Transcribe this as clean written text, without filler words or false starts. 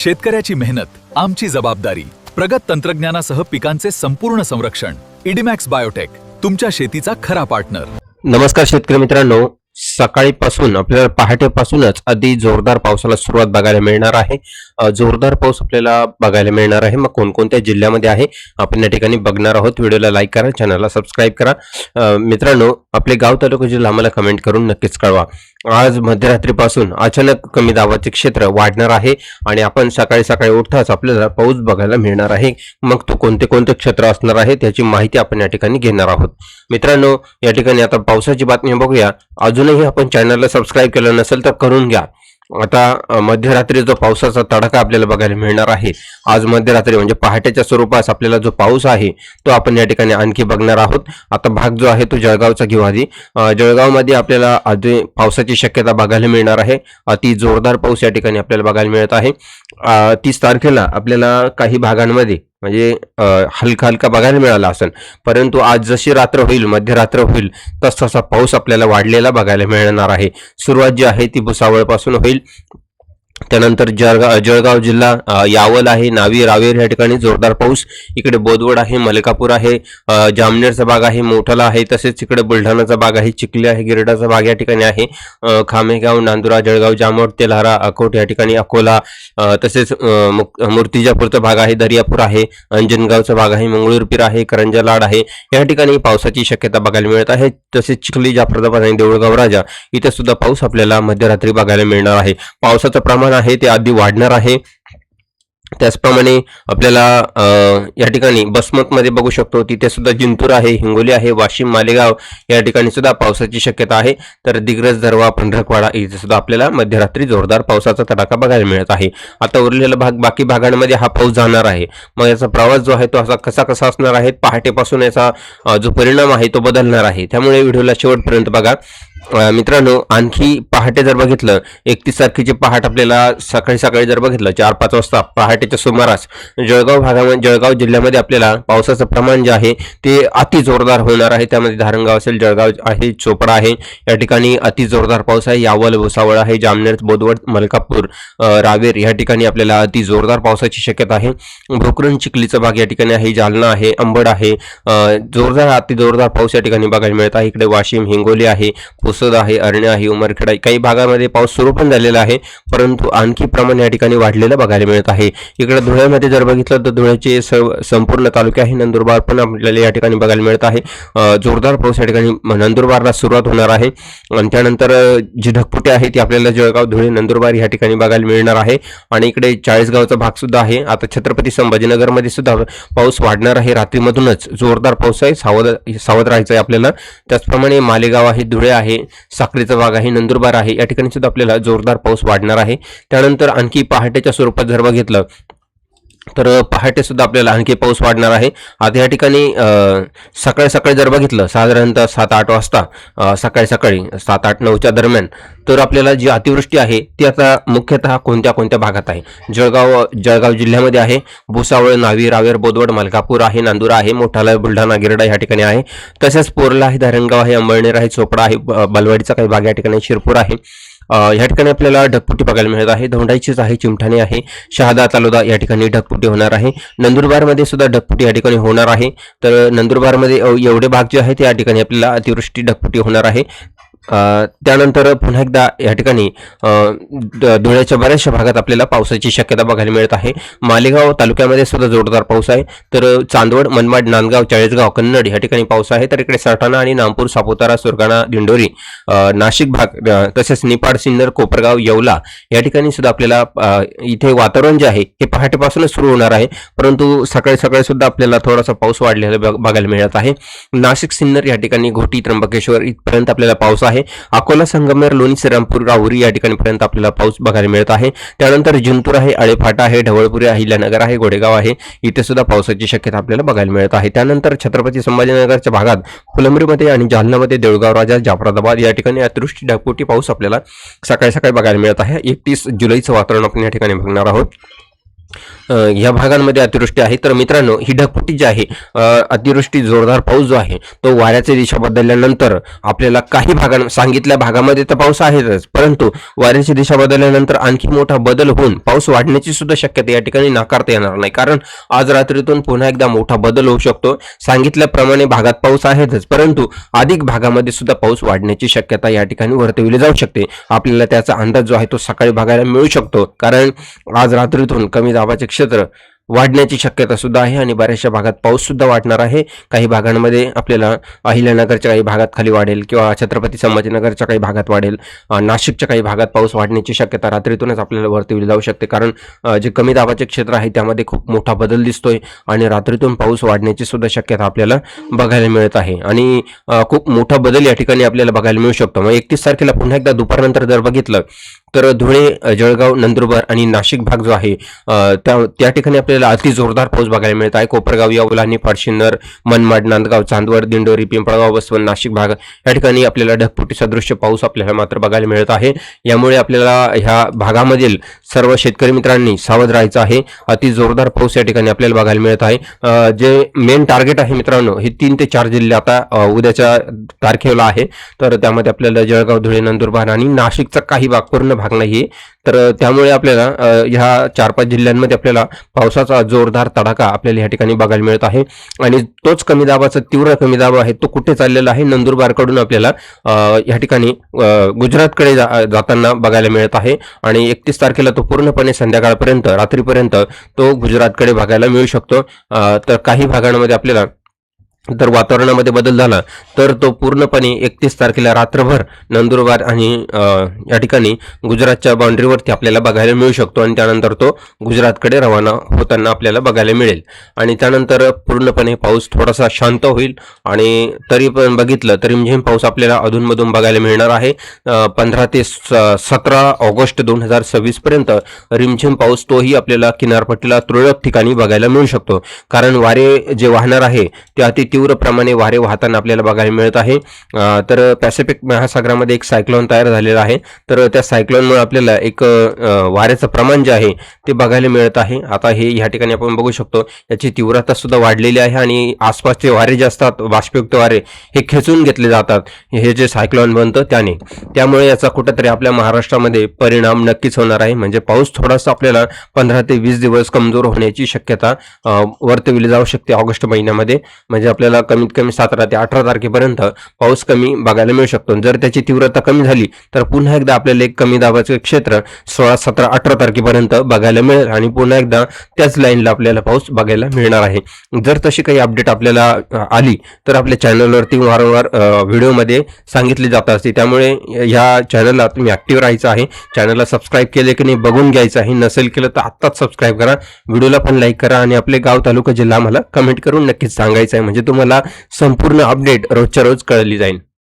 शेतकऱ्याची मेहनत आमची जबाबदारी. प्रगत तंत्रज्ञानासह पिकांचे संपूर्ण संरक्षण. इडीमॅक्स बायोटेक, तुमच्या शेतीचा खरा पार्टनर. नमस्कार शेतकरी मित्रांनो, सकाळीपासून आपल्याला पहाटेपासूनच अगदी जोरदार पावसाला सुरुवात बघायला मिळणार आहे. जोरदार पाऊस आपल्याला बघायला मिळणार आहे. मग कोणकोणत्या जिल्ह्यामध्ये आहे आपण या ठिकाणी बघणार आहोत. व्हिडिओला लाईक करा, चॅनलला सबस्क्राईब करा. मित्रांनो, आपले गाव तालुका जिल्हा आम्हाला कमेंट करून नक्कीच कळवा. आज मध्यरात्रीपासून अचानक कमी दाबाचे क्षेत्र वाढणार आहे आणि आपण सकाळी सकाळी उठताच आपल्याला पाऊस बघायला मिळणार आहे. मग तो कोणते कोणते क्षेत्र असणार आहे त्याची माहिती आपण या ठिकाणी घेणार आहोत. मित्रांनो, या ठिकाणी आता पावसाची बातमी बघूया. अजूनही आपण चॅनलला सबस्क्राईब केलं नसेल तर करून घ्या. आता मध्यरात्री जो पावसाचा तडाखा आपल्याला बघायला मिळणार आहे. आज मध्यरात्री म्हणजे पहाटेच्या स्वरूपास आपल्याला जो पाऊस आहे तो आपण या ठिकाणी आणखी बघणार आहोत. आता भाग जो आहे तो जळगावचा घेऊ आधी. जळगावमध्ये आपल्याला आधी पावसाची शक्यता बघायला मिळणार आहे. अति जोरदार पाऊस या ठिकाणी आपल्याला बघायला मिळत आहे. 30 तारखेला आपल्याला काही भागांमध्ये म्हणजे हलका हलका बघायला मिळाला असेल, परंतु आज जशी रात्र होईल, मध्यरात्र होईल, तसा पाऊस आपल्याला वाढलेला बघायला मिळणार आहे. सुरुवात जी आहे ती भुसावळपासून होईल. त्यानंतर जळगाव जिल्हा यावल आहे, नावी, रावेर या ठिकाणी जोरदार पाऊस. इकडे बोदवड आहे, मलकापूर आहे, जामनेरचा भाग आहे, मोठाला आहे, तसेच इकडे बुलढाणाचा भाग आहे, चिखली आहे, गिरडाचा भाग या ठिकाणी आहे. खामेगाव, नांदुरा, जळगाव, जामोद, तेल्हारा, अकोट या ठिकाणी, अकोला, तसेच मूर्तिजापूरचा भाग आहे, दर्यापूर आहे, अंजनगावचा भाग आहे, मंगळूरपीर आहे, करंजा लाड आहे. या ठिकाणी पावसाची शक्यता बघायला मिळत आहे. तसेच चिखली, जाफराबाद आणि देऊळगाव राजा इथे सुद्धा पाऊस आपल्याला मध्यरात्री बघायला मिळणार आहे. पावसाचं प्रमाण आहे ते आधी वाढणार आहे. त्याचप्रमाणे आपल्याला या ठिकाणी बसमतमध्ये बघू शकतो, तिथे सुद्धा जिंतूर आहे, हिंगोली आहे, वाशिम, मालेगाव या ठिकाणी सुद्धा पावसाची शक्यता आहे. तर दिग्रस, दरवा, पंढरकवाडा इथे सुद्धा आपल्याला मध्यरात्री जोरदार पावसाचा तडाखा बघायला मिळत आहे. आता उरलेला भाग, बाकी भागांमध्ये हा पाऊस जाणार आहे. मग याचा प्रवास जो आहे तो असा कसा असणार आहे, पहाटेपासून याचा जो परिणाम आहे तो बदलणार आहे. त्यामुळे व्हिडिओला शेवटपर्यंत बघा. मित्रांनो, आणखी पहाटे जर बघितलं, 31 तारखेची पहाट आपल्याला सकाळी जर बघितलं 4-5 वाजता पहाटेच्या सुमारास जळगाव भागामध्ये, जळगाव जिल्ह्यामध्ये आपल्याला पावसाचं प्रमाण जे आहे ते अति जोरदार होणार आहे. त्यामध्ये धारणगाव असेल, जळगाव आहे, चोपडा आहे, या ठिकाणी अति जोरदार पाऊस आहे. यावल, भुसावळ आहे, जामनेर, बोदवड, मलकापूर, रावेर या ठिकाणी आपल्याला अति जोरदार पावसाची शक्यता आहे. भोकरन, चिखलीचा भाग या ठिकाणी आहे, जालना आहे, अंबड आहे, जोरदार अति जोरदार पाऊस या ठिकाणी बघायला मिळत आहे. इकडे वाशिम, हिंगोली आहे, पुसद आहे, अरण्य आहे, उमरखेडा, काही भागामध्ये पाऊस सुरू पण झालेला आहे, परंतु आणखी प्रमाण या ठिकाणी वाढलेलं बघायला मिळत आहे. इकडे धुळ्यामध्ये जर बघितलं तर धुळ्याचे संपूर्ण तालुके आहे, नंदुरबार पण आपल्याला या ठिकाणी बघायला मिळत आहे. जोरदार पाऊस या ठिकाणी नंदुरबारला सुरुवात होणार आहे आणि त्यानंतर जी ढगफुटे आहे ती आपल्याला जळगाव, धुळे, नंदुरबार या ठिकाणी बघायला मिळणार आहे. आणि इकडे चाळीसगावचा भाग सुद्धा आहे. आता छत्रपती संभाजीनगरमध्ये सुद्धा पाऊस वाढणार आहे. रात्रीमधूनच जोरदार पाऊस आहे, सावध राहायचं आहे आपल्याला. त्याचप्रमाणे मालेगाव आहे, धुळे आहे, साक्रीचा भाग आहे, नंदुरबार आहे, या ठिकाणी सुद्धा आपल्याला जोरदार पाऊस वाढणार आहे. त्यानंतर आणखी पहाटेच्या स्वरूपात जर बघितलं तर पहाटे सुद्धा आपल्याला आणखी पाऊस वाढणार आहे. आता या ठिकाणी सकाळी जर बघितलं, साधारणतः 7-8 वाजता, सकाळी 7-8-9च्या दरम्यान, तर आपल्याला जी अतिवृष्टी आहे ती आता मुख्यतः कोणत्या भागात आहे, जळगाव जिल्ह्यामध्ये आहे. भुसावळ, नावी, रावेर, बोदवड, मलकापूर आहे, नांदुरा आहे, मोठाला, बुलढाणा, गिरडा या ठिकाणी आहे. तसेच पोरला आहे, धारणगाव आहे, अंबळनेर आहे, चोपडा आहे, बलवाडीचा काही भाग या ठिकाणी, शिरपूर आहे. या ठिकाणी आपल्याला ढगफुटी बघायला मिळत आहे. धोंडाईचीच आहे, चिमठाणे आहे, शहादा, तालुका या ठिकाणी ढगफुटी होणार आहे. नंदुरबारमध्ये सुद्धा ढगफुटी या ठिकाणी होणार आहे. तर नंदुरबारमध्ये एवढे भाग जे आहे त्या ठिकाणी आपल्याला अतिवृष्टी, ढगफुटी होणार आहे. त्यानंतर पुन्हा एकदा या ठिकाणी धुळ्याच्या बऱ्याचशा भागात आपल्याला पावसाची शक्यता बघायला मिळत आहे. मालेगाव तालुक्यामध्ये सुद्धा जोरदार पाऊस आहे. तर चांदवड, मनमाड, नांदगाव, चाळीसगाव, कन्नड या ठिकाणी पाऊस आहे. तर इकडे सटाणा आणि नामपूर, सापुतारा, सुरगाणा, दिंडोरी, नाशिक भाग, तसेच निपाड, सिन्नर, कोपरगाव, येवला या ठिकाणी सुद्धा आपल्याला इथे वातावरण जे आहे हे पहाटेपासूनच सुरू होणार आहे, परंतु सकाळी सुद्धा आपल्याला थोडासा पाऊस वाढलेला बघायला मिळत आहे. नाशिक, सिन्नर या ठिकाणी, घोटी, त्र्यंबकेश्वर इथपर्यंत आपल्याला पाऊस आहे. अकोला, संगमेर, लोणी, श्रीरामपूर, राहुरी या ठिकाणी पर्यंत आपल्याला पाऊस बघायला मिळत आहे. त्यानंतर जिंतूर आहे, आळेफाटा आहे, ढवळपुरी, अहिल्यानगर आहे, गोडेगाव आहे, इथे सुद्धा पावसाची शक्यता आपल्याला बघायला मिळत आहे. त्यानंतर छत्रपती संभाजीनगरच्या भागात, फुलंब्रीमध्ये आणि जालन्यामध्ये, देऊळगाव राजा, जाफराबाद या ठिकाणी अतिवृष्टी, ढगफुटी पाऊस आपल्याला सकाळी बघायला मिळत आहे. 31 जुलैचं वातावरण आपण या ठिकाणी बघणार आहोत. या भागांमध्ये अतिवृष्टी आहे. तर मित्रांनो, ही ढगफुटी जी आहे, अतिवृष्टी जोरदार पाऊस जो आहे तो वाऱ्याची दिशा बदलल्यानंतर आपल्याला काही सांगितल्या भागामध्ये तर पाऊस आहेच, परंतु वाऱ्याची दिशा बदलल्यानंतर आणखी मोठा बदल होऊन पाऊस वाढण्याची सुद्धा शक्यता या ठिकाणी नाकारता येणार नाही. कारण आज रात्रीतून पुन्हा एकदा मोठा बदल होऊ शकतो. सांगितल्याप्रमाणे भागात पाऊस आहेच, परंतु अधिक भागामध्ये सुद्धा पाऊस वाढण्याची शक्यता या ठिकाणी वर्तवली जाऊ शकते. आपल्याला त्याचा अंदाज जो आहे तो सकाळी बघायला मिळू शकतो. कारण आज रात्रीतून कमी दाबाचे क्षेत्र वाढण्याची शक्यता सुद्धा आहे आणि बऱ्याचशा भागात पाऊस सुद्धा वाढणार आहे. काही भागांमध्ये आपल्याला अहिल्यानगरच्या काही भागात खाली वाढेल किंवा छत्रपती संभाजीनगरच्या काही भागात वाढेल. नाशिकच्या काही भागात पाऊस वाढण्याची शक्यता रात्रीतूनच आपल्याला वर्तवली जाऊ शकते. कारण जे कमी दाबाचे क्षेत्र आहे त्यामध्ये खूप मोठा बदल दिसतोय आणि रात्रीतून पाऊस वाढण्याची सुद्धा शक्यता आपल्याला बघायला मिळत आहे आणि खूप मोठा बदल या ठिकाणी आपल्याला बघायला मिळू शकतो. मग 31 तारखेला पुन्हा एकदा दुपारनंतर जर बघितलं तर धुळे, जळगाव, नंदुरबार आणि नाशिक भाग जो आहे त्या ठिकाणी आपल्याला अति जोरदार पाऊस बघायला मिळत आहे. कोपरगाव, यावलानी, फाडशिन्नर, मनमाड, नांदगाव, चांदवड, दिंडोरी, पिंपळगाव, बसवण, नाशिक भाग या ठिकाणी आपल्याला ढगफुटी सदृश्य पाऊस आपल्याला मात्र बघायला मिळत आहे. यामुळे आपल्याला ह्या भागामधील सर्व शेतकरी मित्रांनी सावध राहायचं आहे. अति जोरदार पाऊस या ठिकाणी आपल्याला बघायला मिळत आहे. जे मेन टार्गेट आहे मित्रांनो, हे 3 ते 4 जिल्हे आता उद्याच्या तारखेला आहे. तर त्यामध्ये आपल्याला जळगाव, धुळे, नंदुरबार आणि नाशिकचा काही भाग, पूर्ण भाग नाहीये. तर त्यामुळे आपल्याला ह्या 4-5 जिल्ह्यांमध्ये आपल्याला पावसाचा जोरदार तडाखा आपल्याला या ठिकाणी बघायला मिळत आहे. आणि तोच कमी दाबाचा तीव्र कमी दाब आहे तो कुठे चाललेला आहे, नंदुरबारकडून आपल्याला या ठिकाणी गुजरातकडे जाताना बघायला मिळत आहे. आणि 31 तारखेला तो पूर्णपणे संध्याकाळपर्यंत, रात्रीपर्यंत तो गुजरातकडे बघायला मिळू शकतो. तर काही भागांमध्ये आपल्याला जर वातावरणामध्ये बदल झाला तर तो पूर्णपणे 31 तारखेला रात्रभर नंदुरबार आणि या ठिकाणी गुजरातच्या बाउंड्रीवरती आपल्याला बघायला मिळू शकतो आणि त्यानंतर तो गुजरातकडे रवाना होताना आपल्याला बघायला मिळेल. आणि त्यानंतर पूर्णपणे पाऊस थोडासा शांत होईल आणि तरी पण बघितलं तर रिमझिम पाऊस आपल्याला अधूनमधून बघायला मिळणार आहे. 15 ते 17 ऑगस्ट 2026 पर्यंत रिमझिम पाऊस तोही आपल्याला किनारपट्टीला तुरळक ठिकाणी बघायला मिळू शकतो. कारण वारे जे वाहणार आहे ते अति तीव्र प्रमाणे वारे वाहताना आपल्याला बघायला मिळत आहे. तर पॅसिफिक महासागरामध्ये एक सायक्लोन तयार झालेला आहे. तर त्या सायक्लोनमुळे आपल्याला एक वाऱ्याचं प्रमाण जे आहे ते बघायला मिळत आहे. आता हे या ठिकाणी आपण बघू शकतो, याची तीव्रता सुद्धा वाढलेली आहे आणि आसपासचे वारे जे असतात, बाष्पयुक्त वारे, हे खेचून घेतले जातात हे जे सायक्लोन बनतं त्यामुळे याचा कुठेतरी आपल्या महाराष्ट्रामध्ये परिणाम नक्कीच होणार आहे. म्हणजे पाऊस थोडासा आपल्याला 15 ते 20 दिवस कमजोर होण्याची शक्यता वर्तविली जाऊ शकते ऑगस्ट महिन्यामध्ये. म्हणजे आपल्याला कमीत कमी 17 ते 18 तारखेपर्यंत पाऊस कमी बघायला मिळू शकतो. जर त्याची तीव्रता कमी झाली तर पुन्हा एकदा आपल्याला एक कमी दाबाचे क्षेत्र 16, 17, 18 तारखेपर्यंत बघायला मिळेल आणि पुन्हा एकदा त्याच लाईनला आपल्याला पाऊस बघायला मिळणार आहे. जर तशी काही अपडेट आपल्याला आली तर आपल्या चॅनलवरती वारंवार व्हिडिओमध्ये सांगितली जात असते. त्यामुळे ह्या चॅनलला तुम्ही ऍक्टिव्ह राहायचं आहे. चॅनलला सबस्क्राईब केले की नाही बघून घ्यायचं आहे. नसेल केलं तर आत्ताच सबस्क्राईब करा, व्हिडिओला पण लाईक करा आणि आपले गाव, तालुका, जिल्हा मला कमेंट करून नक्कीच सांगायचं आहे. म्हणजे तुम्हाला संपूर्ण अपडेट रोजच्या रोज कळली जाईल.